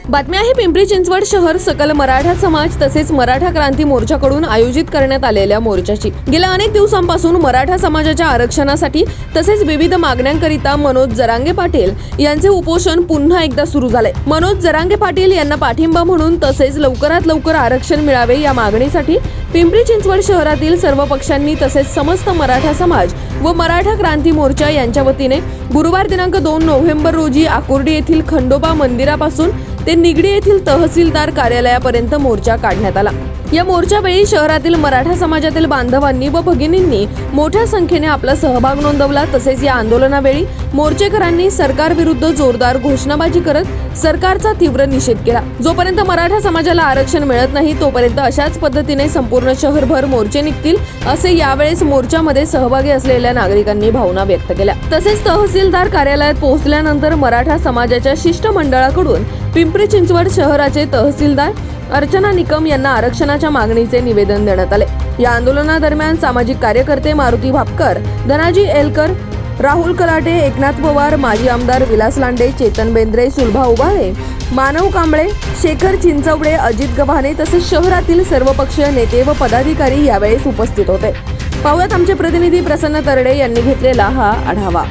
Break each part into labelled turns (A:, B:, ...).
A: बातमी आहे पिंपरी चिंचवड शहर सकल मराठा समाज तसेच मराठा क्रांती मोर्चाकडून आयोजित करण्यात आलेल्या मोर्चाची। गेल्या अनेक दिवसांपासून मराठा समाजाच्या आरक्षणासाठी तसेच विविध मागण्यांकरिता मनोज जरांगे पाटील यांचे उपोषण पुन्हा एकदा सुरू झाले। मनोज जरांगे पाटील यांना पाठिंबा म्हणून तसेच लवकरात लवकर आरक्षण मिळावे या मागणीसाठी पिंपरी चिंचवड शहरातील सर्व पक्षांनी तसेच समस्त मराठा समाज व मराठा क्रांती मोर्चा यांच्या वतीने गुरुवार दिनांक 2 नोव्हेंबर रोजी आकुर्डी येथील खंडोबा मंदिरापासून ते निगडी येथील तहसीलदार कार्यालयापर्यंत मोर्चा काढण्यात आला। या मोर्चावेळी शहरातील मराठा समाजातील बांधवांनी व भगिनींनी मोठ्या संख्येने आपला सहभाग नोंदवला। तसेच या आंदोलनावेळी मोर्चेकरांनी सरकारविरुद्ध जोरदार घोषणाबाजी करत सरकारचा तीव्र निषेध केला। जोपर्यंत मराठा समाजाला आरक्षण मिळत नाही तोपर्यंत अशाच पद्धतीने संपूर्ण शहरभर मोर्चे निघतील असे यावेळेस मोर्चामध्ये सहभागी असलेल्या नागरिकांनी भावना व्यक्त केल्या। तसेच तहसीलदार कार्यालयात पोहोचल्यानंतर मराठा समाजाच्या शिष्टमंडळाकडून पिंपरी चिंचवड शहराचे तहसीलदार अर्चना निकम यांना आरक्षणाच्या मागणीचे निवेदन देण्यात आले। या आंदोलनादरम्यान सामाजिक कार्यकर्ते मारुती भापकर, धनाजी एलकर, राहुल कलाटे, एकनाथ पवार, माजी आमदार विलास लांडे, चेतन बेंद्रे, सुलभा उभाळे, मानव कांबळे, शेखर चिंचवडे, अजित गव्हाणे तसेच शहरातील सर्वपक्षीय नेते व पदाधिकारी यावेळेस उपस्थित होते। पाहुयात आमचे प्रतिनिधी प्रसन्न तरडे यांनी घेतलेला हा आढावा।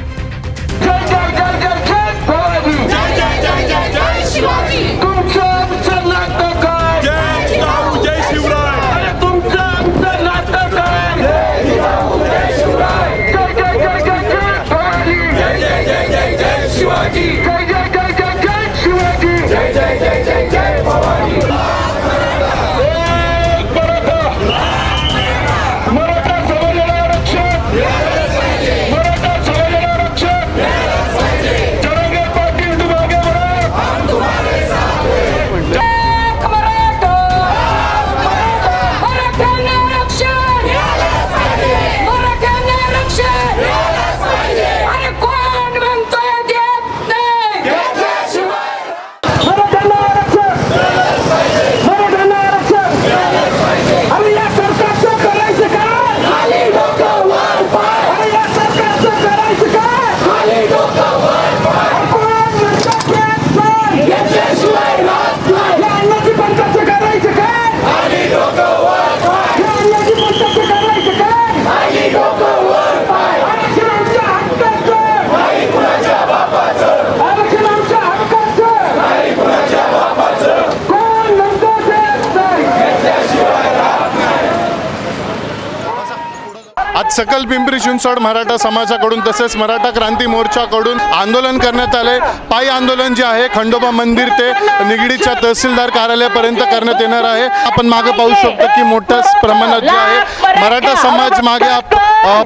B: आज सकल पिंपरी चिंचवड मराठा समाजाकडून तसेच मराठा क्रांती मोर्चाकडून आंदोलन करण्यात आले। पायी आंदोलन जे आहे खंडोबा मंदिर ते निगडीच्या तहसीलदार कार्यालयापर्यंत करण्यात येणार आहे। आपण मागे पाहू शकतो की मोठ्या प्रमाणात जे आहे मराठा समाज मागे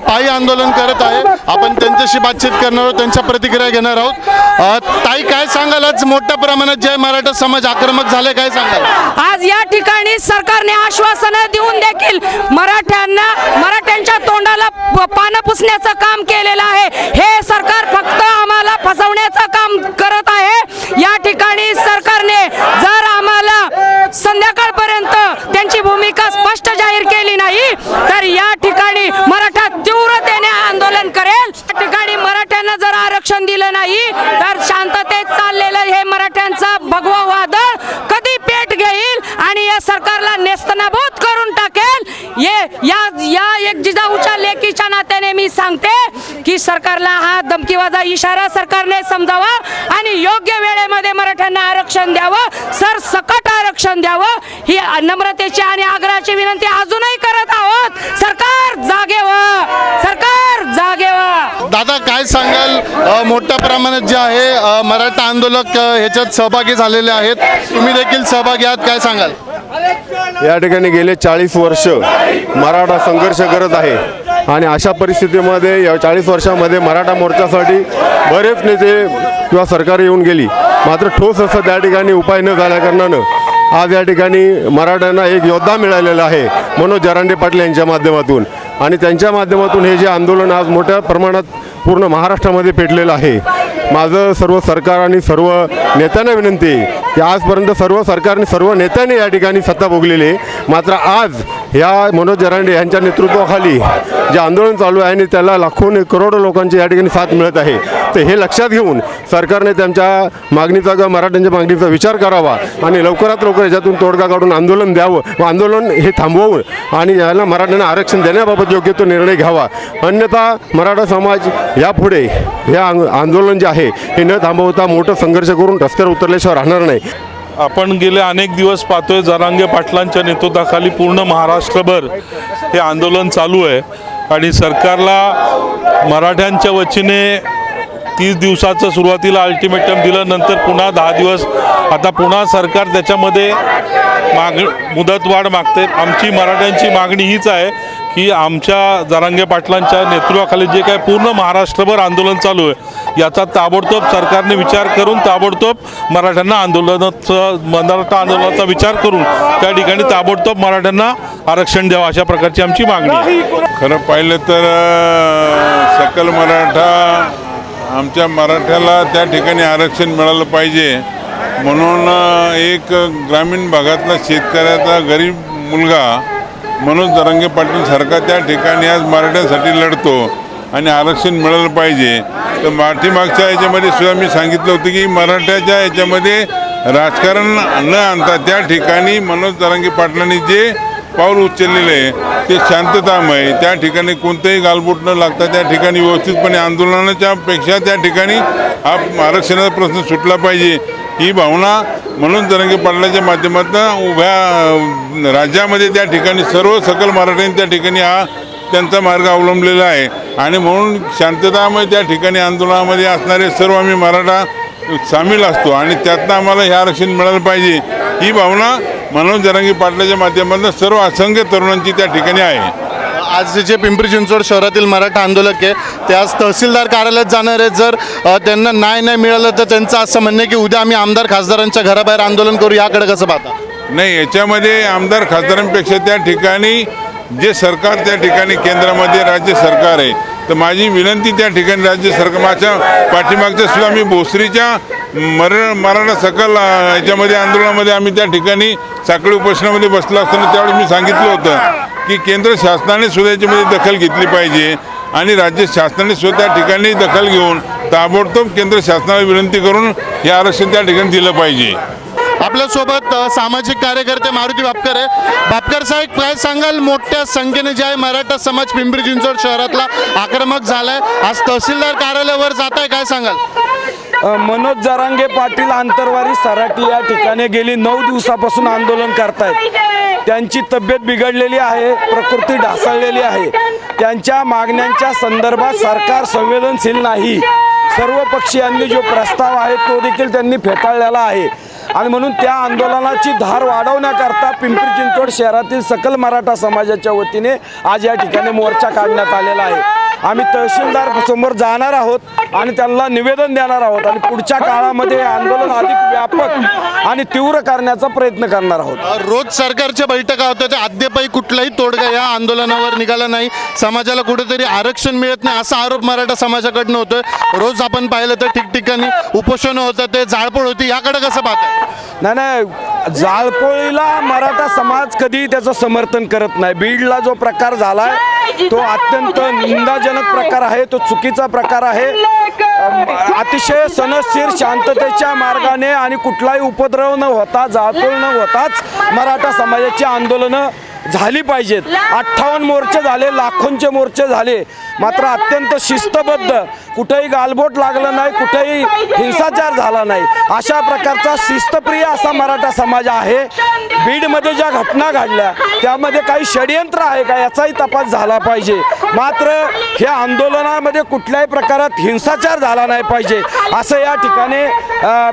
B: पायी आंदोलन करत आहे। आपण त्यांच्याशी बातचीत करणार आहोत, त्यांच्या प्रतिक्रिया घेणार आहोत। ताई, काय सांगाल, आज मोठ्या प्रमाणात जे मराठा समाज आक्रमक झाले, काय सांगाल?
C: आज या ठिकाणी सरकारने आश्वासनं देऊन देखील मराठ्यांच्या तोंडाला पानं पुसण्याचं काम केलेलं आहे। हे सरकार फक्त आम्हाला फसवण्याचं काम करत आहे। या ठिकाणी सरकारने जर आम्हाला संध्याकाळपर्यंत त्यांची भूमिका स्पष्ट जाहीर केली नाही तर या ठिकाणी मराठा तीव्रतेने आंदोलन करेल। या ठिकाणी मराठ्यांना जर आरक्षण दिलं नाही तर शांततेत चाललेलं हे मराठ्यांचा भगवा वादळ कधी पेट घेईल आणि या सरकारला नेस्तनाबूत करून टाकेल। या एक जिजाऊच्या लेकीच्या नात्याने मी सांगते की सरकारला हा धमकीवाजा इशारा सरकारने समजावा आणि योग्य वेळेमध्ये मराठ्यांना आरक्षण द्यावं, सरसकट आरक्षण द्यावं ही नम्रतेची आणि आग्रहाची विनंती अजूनही करत आहोत। सरकार जागे व्हा, सरकार जागे व्हा।
B: दादा, काय सांगाल, मोठ्या प्रमाणात जे आहे मराठा आंदोलक ह्याच्यात सहभागी झालेले आहेत, तुम्ही देखील सहभागी आहात, काय सांगाल?
D: या ठिकाणी गेले 40 वर्ष मराठा संघर्ष करत आहे आणि अशा परिस्थितीमध्ये या 40 वर्षामध्ये मराठा मोर्चासाठी बरेच नेते किंवा सरकार येऊन गेली, मात्र ठोस असं त्या ठिकाणी उपाय न झाल्याकारणानं आज या ठिकाणी मराठ्यांना एक योद्धा मिळालेला आहे मनोज जरांगे पाटील यांच्या माध्यमातून। आणि त्यांच्या माध्यमातून हे जे आंदोलन आज मोठ्या प्रमाणात पूर्ण महाराष्ट्रामध्ये पेटलेलं आहे। माझं सर्व सरकार आणि सर्व नेत्यांना विनंती आहे की आजपर्यंत सर्व सरकारने सर्व नेत्यांनी या ठिकाणी सत्ता भोगलेली आहे, मात्र आज या मनोज जरांगे यांच्या नेतृत्वाखाली जे आंदोलन चालू आहे आणि त्याला लाखो करोडो लोकांची या ठिकाणी साथ मिळत आहे, तर हे लक्षात घेऊन सरकारने त्यांच्या मागणीचा मराठ्यांच्या मागणीचा विचार करावा आणि लवकरात लवकर याच्यातून तोडगा काढून आंदोलन द्यावं व आंदोलन हे थांबवून आणि याला मराठ्यांना आरक्षण देण्याबाबत योग्य तो निर्णय घ्यावा. अन्यथा मराठा समाज यापुढे हे आंदोलन जे आहे हे न थांबवता मोठं संघर्ष करून रस्त्यावर उतरल्याशिवाय राहणार नाही.
E: आपण गेले अनेक दिवस पाहतोय जरांगे पाटलांच्या नेतृत्वाखाली पूर्ण महाराष्ट्रभर हे आंदोलन चालू आहे आणि सरकारला मराठ्यांच्या वतीने 30 दिवसाचं सुरुवातीला अल्टिमेटम दिलं, नंतर पुन्हा 10 दिवस, आता पुन्हा सरकार त्याच्यामध्ये मुदतवाढ मागते. आमची मराठ्यांची मागणी हीच आहे की आमच्या जरांगे पाटलांच्या नेतृत्वाखाली जे काय पूर्ण महाराष्ट्रभर आंदोलन चालू आहे याचा ताबडतोब सरकारने विचार करून ताबडतोब मराठा आंदोलनाचा विचार करून त्या ठिकाणी ताबडतोब मराठ्यांना आरक्षण द्यावं, अशा प्रकारची आमची मागणी आहे.
F: खरं पाहिलं तर सकल मराठा आमच्या मराठ्याला त्या ठिकाणी आरक्षण मिळालं पाहिजे म्हणून एक ग्रामीण भागातला शेतकऱ्याचा गरीब मुलगा मनोज जरांगे पाटील सारखा त्या ठिकाणी आज मराठ्यांसाठी लढतो आणि आरक्षण मिळालं पाहिजे. तर पाठीमागच्या याच्यामध्ये सुद्धा मी सांगितलं होतं की मराठ्याच्या याच्यामध्ये राजकारण न आणता त्या ठिकाणी मनोज जरांगे पाटलांनी जे पाऊल उचललेलं आहे ते शांततामय, त्या ठिकाणी कोणतेही गालबोट न लागता त्या ठिकाणी व्यवस्थितपणे आंदोलनाच्या पेक्षा त्या ठिकाणी हा आरक्षणाचा प्रश्न सुटला पाहिजे ही भावना मनोज जरांगे पाटलाच्या माध्यमातून उभ्या राज्यामध्ये त्या ठिकाणी सर्व सकल मराठ्यांनी त्या ठिकाणी हा त्यांचा मार्ग अवलंबलेला आहे आणि म्हणून शांततामय त्या ठिकाणी आंदोलनामध्ये असणारे सर्व आम्ही मराठा सामील असतो आणि त्यातनं आम्हाला हे आरक्षण मिळालं पाहिजे ही भावना मनोज जरांगे पाटलाच्या माध्यमातून सर्व असंख्य तरुणांची त्या ठिकाणी आहे.
B: आज जे पिंपरी चिंचवड शहरातील मराठा आंदोलक आहे ते आज तहसीलदार कार्यालयात जाणार आहेत. जर त्यांना न्याय नाही मिळालं तर त्यांचं असं म्हणणं आहे की उद्या आम्ही आमदार खासदारांच्या घराबाहेर आंदोलन करू. याकडे कसं पाहता?
F: नाही, याच्यामध्ये आमदार खासदारांपेक्षा त्या ठिकाणी जे सरकार त्या ठिकाणी केंद्रामध्ये राज्य सरकार आहे, तर माझी विनंती त्या ठिकाणी राज्य सरकार माझ्या पाठीमागच्या सुद्धा मी भोसरीच्या मराठा सकल याच्यामध्ये आंदोलनामध्ये आम्ही त्या ठिकाणी साखळी उपोषणामध्ये बसलो असताना त्यावेळी मी सांगितलं होतं की केंद्र शासनाने सुद्धा याच्यामध्ये दखल घेतली पाहिजे आणि राज्य शासनाने सुद्धा त्या ठिकाणी दखल घेऊन ताबडतोब केंद्र शासनाला विनंती करून हे आरक्षण त्या ठिकाणी दिलं पाहिजे.
B: आपल्यासोबत सामाजिक कार्यकर्ते मारुती भापकर आहे. भापकर साहेब, काय सांगाल? मोठ्या संख्येने जे आहे मराठा समाज पिंपरी चिंचवड शहरातला आक्रमक झालाय, आज तहसीलदार कार्यालयावर जात आहे, काय सांगाल?
G: मनोज जरांगे पाटील आंतरवारी सराटी या ठिकाणी गेली 9 दिवसापासून आंदोलन करतायत. त्यांची तब्येत बिघडलेली आहे, प्रकृती ढासळलेली आहे. त्यांच्या मागण्यांच्या संदर्भात सरकार संवेदनशील नाही. सर्व पक्षीयांनी जो प्रस्ताव आहे तो देखील त्यांनी फेटाळलेला आहे आणि म्हणून त्या आंदोलनाची धार वाढवण्याकरता पिंपरी चिंचवड शहरातील सकल मराठा समाजाच्या वतीने आज या ठिकाणी मोर्चा काढण्यात आलेला आहे. आम्ही तहसीलदार समोर जाणार आहोत आणि त्यांना निवेदन देणार आहोत आणि पुढच्या काळामध्ये हे आंदोलन अधिक व्यापक आणि तीव्र करण्याचा प्रयत्न करणार आहोत.
B: रोज सरकारच्या बैठका होत्या, त्या अद्यापही कुठलाही तोडगा या आंदोलनावर निघाला नाही. समाजाला कुठेतरी आरक्षण मिळत नाही असा आरोप मराठा समाजाकडनं होतोय. रोज आपण पाहिलं तर ठिकठिकाणी उपोषण होतं, ते जाळपोळ होती. याकडे कसं पाहताय?
G: नाही, जाळपोळीला मराठा समाज कधी त्याचं समर्थन करत नाही. बीडला जो प्रकार झालाय तो अत्यंत निंदाजनक प्रकार आहे, तो चुकीचा प्रकार आहे. अतिशय सनदशीर शांततेच्या मार्गाने आणि कुठलाही उपद्रव न होता, जाळपोळ न होताच मराठा समाजाची आंदोलनं झाली पाहिजेत. 58 मोर्चे झाले, लाखोंचे मोर्चे झाले, मात्र अत्यंत शिस्तबद्ध, कुठेही गालबोट लागलं नाही, कुठेही हिंसाचार झाला नाही, अशा प्रकारचा शिस्तप्रिय असा मराठा समाज आहे. बीडमध्ये ज्या घटना घडल्या त्यामध्ये काही षडयंत्र आहे का याचाही तपास झाला पाहिजे. मात्र ह्या आंदोलनामध्ये कुठल्याही प्रकारात हिंसाचार झाला नाही पाहिजे असं या ठिकाणी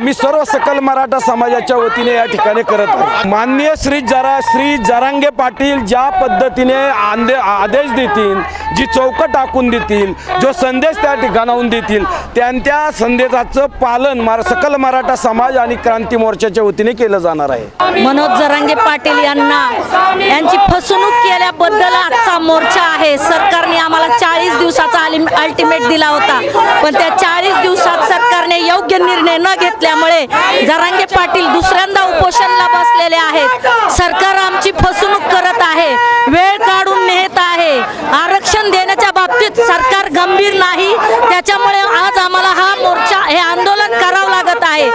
G: मी सर्व सकल मराठा समाजाच्या वतीने या ठिकाणी करत आहे. माननीय श्री जरांगे पाटील ज्या पद्धतीने आदेश देतील, जी चौकट टाकून देतील, जो संदेश त्या ठिकाणाहून देतील, त्या संदेशाचं पालन सकल मराठा समाज आणि क्रांती मोर्चाच्या वतीने केलं जाणार आहे.
H: मनोज जरांगे पाटील यांची फसवणूक केल्याबद्दल आजचा मोर्चा आहे. सरकारने आम्हाला 40 दिवसाचा अल्टिमेट दिला होता, पण त्या 40 दिवसात सरकारने योग्य निर्णय न घेतल्यामुळे जरांगे पाटील दुसऱ्यांदा उपोषणाला बसलेले आहेत. सरकार आमची फसवणूक करत लागत आहे, वेळ काढून नेत आहे. आरक्षण देण्याच्या बाबतीत सरकार गंभीर नाही, त्याच्यामुळे आज आम्हाला हा मोर्चा हे आंदोलन करावं लागत आहे.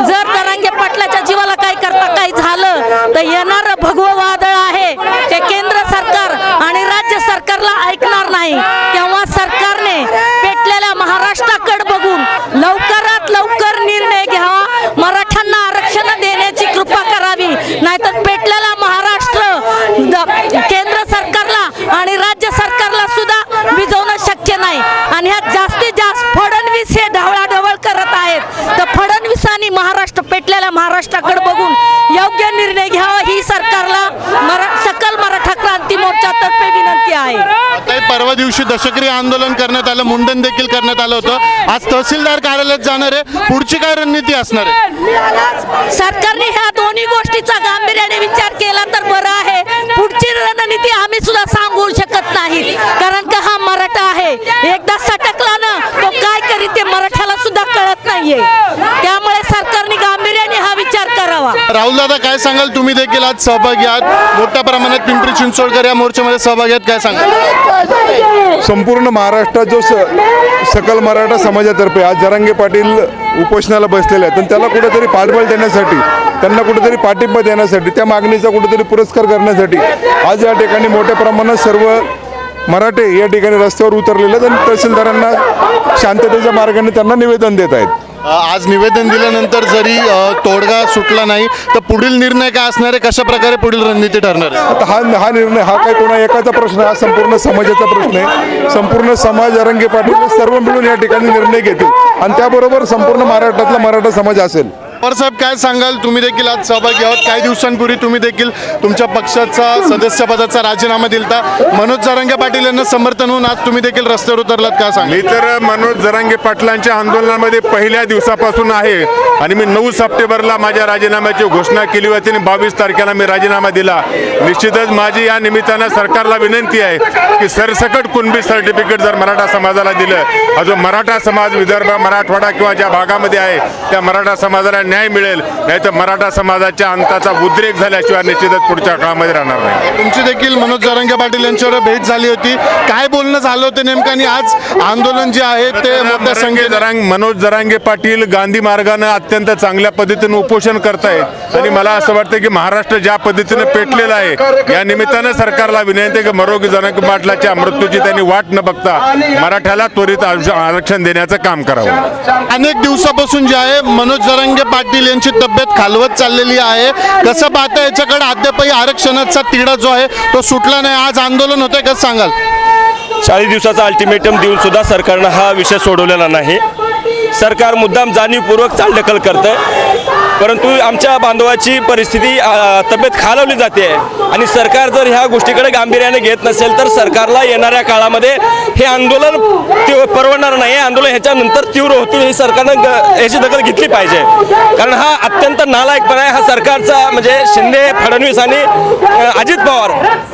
H: जर जरांगे पाटलाच्या जीवाला काही झालं तर येणारं भगवं वादळ आहे ते केंद्र सरकार आणि राज्य सरकारला ऐकणार नाही. तेव्हा सरकारने पेटलेल्या महाराष्ट्राकडे बघून लवकरात लवकर निर्णय घ्यावा, मराठ्यांना आरक्षण देण्याची कृपा करावी. नाहीतर पेटलेला महाराष्ट्र केंद्र सरकारला आणि राज्य सरकारला सुद्धा विझवणं शक्य नाही. आणि ह्यात जास्तीत जास्त फडणवीस हे ढवळाढवळ करत आहेत, तर फडणवीसांनी पेटलेल्या महाराष्ट्राकडे बघून योग्य निर्णय घ्यावा ही सरकारला सकल मराठा क्रांती मोर्चातर्फे विनंती आहे.
B: काही परवा दिवशी दशक्रिय आंदोलन करण्यात आलं, मुंडन देखील करण्यात आलं होतं. आज तहसीलदार कार्यालयात जाणार आहे, पुढची काय रणनीती असणार आहे?
H: सरकारने ह्या दोन्ही गोष्टीचा गांभीर्याने विचार केला तर बरं आहे. पुढची रणनीती आम्ही सुद्धा सांगू शकत नाहीत, कारण का हा मराठा आहे. एकदा सटकला ना तो काय करीत ते मराठ्याला सुद्धा कळत नाहीये. त्यामुळे सरकारने गांभीर्याने हा विचार करावा.
B: राहुल दादा, काय सांगाल? तुम्ही देखील आज सहभागी आहात, मोठ्या प्रमाणात पिंपरी चिंचवडकर या मोर्चामध्ये सहभागी आहेत, काय सांगाल?
D: संपूर्ण महाराष्ट्रात जो सकल मराठा समाजातर्फे आज जरांगे पाटील उपोषणाला बसलेले आहेत, पण त्याला कुठेतरी पाठबळ देण्यासाठी, त्यांना कुठेतरी पाठिंबा देण्यासाठी, त्या मागणीचा कुठेतरी पुरस्कार करण्यासाठी आज या ठिकाणी मोठ्या प्रमाणात सर्व मराठे या ठिकाणी रस्त्यावर उतरलेले आहेत आणि तहसीलदारांना शांततेच्या मार्गाने त्यांना निवेदन देत आहेत.
B: आज निवेदन दिल्यानंतर जरी तोडगा सुटला नाही तर पुढील निर्णय काय असणार आहे, कशा प्रकारे पुढील रणनीती ठरणार आहे?
D: आता हा निर्णय हा काही कोणा एकाचा प्रश्न, हा संपूर्ण समाजाचा प्रश्न आहे. संपूर्ण समाज जरांगे पाटील सर्व मिळून या ठिकाणी निर्णय घेतील आणि त्याबरोबर संपूर्ण महाराष्ट्रातला मराठा समाज असेल.
B: साहेब, काय सांगाल? तुम्ही देखील आज सहभागी आहोत. काही दिवसांपूर्वी तुम्ही देखील तुमच्या पक्षाचा सदस्यपदाचा राजीनामा दिलता. मनोज जरांगे पाटील यांना समर्थन होऊन आज तुम्ही देखील रस्त्यावर उतरलात, काय सांगाल?
I: मी तर मनोज जरांगे पाटलांच्या आंदोलनामध्ये पहिल्या दिवसापासून आहे आणि मी 9 सप्टेंबरला माझ्या राजीनाम्याची घोषणा केली होती आणि 22 तारखेला मी राजीनामा दिला. निश्चितच माझी या निमित्तानं सरकारला विनंती आहे की सरसकट कुणबी सर्टिफिकेट जर मराठा समाजाला दिलं, हा जो मराठा समाज विदर्भ, मराठवाडा किंवा ज्या भागामध्ये आहे त्या मराठा समाजाला न्याय मिळेल, नाही तर मराठा समाजाच्या अंताचा उद्रेक झाल्याशिवाय निश्चितच पुढच्या काळामध्ये राहणार नाही.
B: तुमची देखील मनोज जरांगे पाटील यांच्यावर भेट झाली होती, काय बोलणं झालं होतं नेमकं? आणि आज आंदोलन जे आहे ते मोठ्या संख्येने
I: मनोज जरांगे पाटील गांधी मार्गानं अत्यंत चांगल्या पद्धतीने उपोषण करतायत आणि मला असं वाटतं की महाराष्ट्र ज्या पद्धतीने पेटलेला आहे, या निमित्तानं सरकारला विनंती आहे की मनोज जरांगे पाटलाच्या मृत्यूची त्यांनी वाट न बघता मराठ्याला त्वरित आरक्षण देण्याचं काम करावं.
B: अनेक दिवसापासून जे आहे मनोज जरांगे पाटील यांची तब्येत खालवत चाललेली आहे, कसं पाहता याच्याकडे अद्यापही आरक्षणाचा तिढा जो आहे तो सुटला नाही. आज आंदोलन होतंय, कसं सांगाल?
J: 40 दिवसाचा अल्टिमेटम देऊन सुद्धा सरकारनं हा विषय सोडवलेला नाही. सरकार मुद्दाम जाणीवपूर्वक चालढकल करतं, परंतु आमच्या बांधवाची परिस्थिती तब्येत खालवली जाते आणि सरकार जर ह्या गोष्टीकडे गांभीर्याने घेत नसेल तर सरकारला येणाऱ्या काळामध्ये हे आंदोलन परवडणार नाही. आंदोलन ह्याच्यानंतर तीव्र होतील, ही सरकारनं याची दखल घेतली पाहिजे, कारण हा अत्यंत नालायकपणा आहे. हा सरकारचा म्हणजे शिंदे, फडणवीस आणि अजित पवार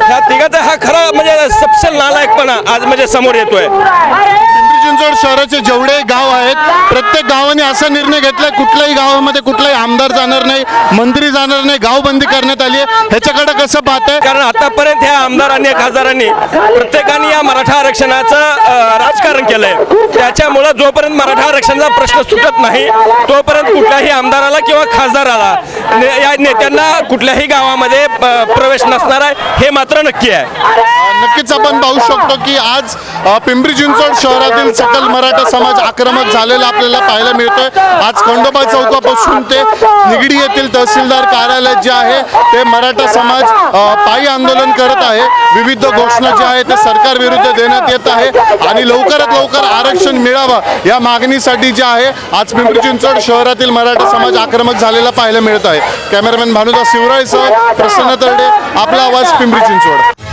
J: ह्या तिघाचा हा खरा म्हणजे सबसे नालायकपणा आज म्हणजे समोर येतोय.
B: पिंपरी चिंचवड शहराचे जेवढे गाव आहेत प्रत्येक गावाने असा निर्णय घेतलाय कुठल्याही गावामध्ये कुठलाही आमदार जाणार नाही, मंत्री जाणार नाही, गावबंदी करण्यात आली आहे. ह्याच्याकडे कसं पाहताय?
J: कारण आतापर्यंत ह्या आमदारांनी खासदारांनी प्रत्येकाने या मराठा आरक्षणाचं राजकारण केलंय. त्याच्यामुळं जोपर्यंत मराठा आरक्षणाचा प्रश्न सुटत नाही तोपर्यंत कुठल्याही आमदाराला किंवा खासदाराला या नेत्यांना कुठल्याही गावामध्ये प्रवेश नसणार आहे, हे मात्र नक्की आहे.
B: नक्कीच आपण पाहू शकतो की आज पिंपरी चिंचवड शहरातील सकल मराठा समाज आक्रमक झालेला आपल्याला पाहायला मिळतोय. आज खंडोबा चौकापासून ते निगडी येथील तहसीलदार कार्यालय जे आहे ते मराठा समाज पायी आंदोलन करत आहे. विविध घोषणा ज्या आहेत ते सरकार विरुद्ध देण्यात येत आहे आणि लवकरात लवकर आरक्षण मिळावं या मागणीसाठी जे आहे आज पिंपरी चिंचवड शहरातील मराठा समाज आक्रमक झालेला पाहायला मिळत आहे. कॅमेरामॅन भानुदास शिवराळसह प्रसन्न तरडे, आपला आवाज, पिंपरी चिंचवड.